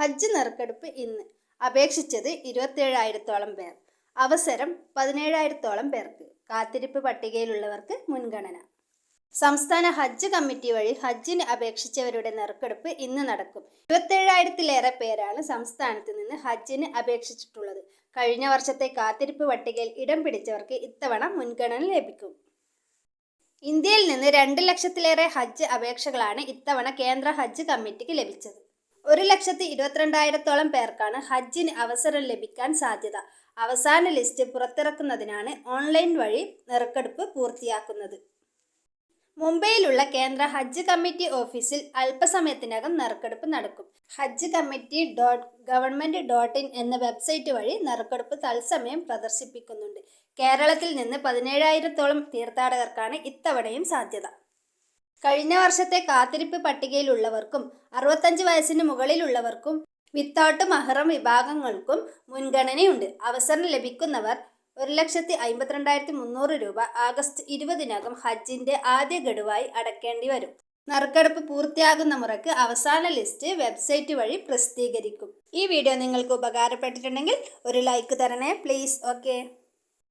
ഹജ്ജ് നറുക്കെടുപ്പ് ഇന്ന്. അപേക്ഷിച്ചത് 27,000-ഓളം പേർ. അവസരം 17,000-ഓളം പേർക്ക്. കാത്തിരിപ്പ് പട്ടികയിലുള്ളവർക്ക് മുൻഗണന. സംസ്ഥാന ഹജ്ജ് കമ്മിറ്റി വഴി ഹജ്ജിന് അപേക്ഷിച്ചവരുടെ നറുക്കെടുപ്പ് ഇന്ന് നടക്കും. 27,000-ലേറെ പേരാണ് സംസ്ഥാനത്ത് നിന്ന് ഹജ്ജിന് അപേക്ഷിച്ചിട്ടുള്ളത്. കഴിഞ്ഞ വർഷത്തെ കാത്തിരിപ്പ് പട്ടികയിൽ ഇടം പിടിച്ചവർക്ക് ഇത്തവണ മുൻഗണന ലഭിക്കും. ഇന്ത്യയിൽ നിന്ന് 2 ലക്ഷത്തിലേറെ ഹജ്ജ് അപേക്ഷകളാണ് ഇത്തവണ കേന്ദ്ര ഹജ്ജ് കമ്മിറ്റിക്ക് ലഭിച്ചത്. 1,22,000-ഓളം പേർക്കാണ് ഹജ്ജിന് അവസരം ലഭിക്കാൻ സാധ്യത. അവസാന ലിസ്റ്റ് പുറത്തിറക്കുന്നതിനാണ് ഓൺലൈൻ വഴി നറുക്കെടുപ്പ് പൂർത്തിയാക്കുന്നത്. മുംബൈയിലുള്ള കേന്ദ്ര ഹജ്ജ് കമ്മിറ്റി ഓഫീസിൽ അല്പസമയത്തിനകം നറുക്കെടുപ്പ് നടക്കും. ഹജ്ജ് കമ്മിറ്റി .gov.in എന്ന വെബ്സൈറ്റ് വഴി നറുക്കെടുപ്പ് തത്സമയം പ്രദർശിപ്പിക്കുന്നുണ്ട്. കേരളത്തിൽ നിന്ന് 17,000-ഓളം തീർത്ഥാടകർക്കാണ് ഇത്തവണയും സാധ്യത. കഴിഞ്ഞ വർഷത്തെ കാത്തിരിപ്പ് പട്ടികയിലുള്ളവർക്കും 65 വയസ്സിന് മുകളിലുള്ളവർക്കും വിത്തൗട്ട് മഹ്റം വിഭാഗങ്ങൾക്കും മുൻഗണനയുണ്ട്. അവസരം ലഭിക്കുന്നവർ 1,52,300 രൂപ ആഗസ്റ്റ് 20-നകം ഹജ്ജിന്റെ ആദ്യ ഗഡുവായി അടയ്ക്കേണ്ടി വരും. നറുക്കെടുപ്പ് പൂർത്തിയാകുന്ന മുറയ്ക്ക് അവസാന ലിസ്റ്റ് വെബ്സൈറ്റ് വഴി പ്രസിദ്ധീകരിക്കും. ഈ വീഡിയോ നിങ്ങൾക്ക് ഉപകാരപ്പെട്ടിട്ടുണ്ടെങ്കിൽ ഒരു ലൈക്ക് തരണേ പ്ലീസ്. ഓക്കെ.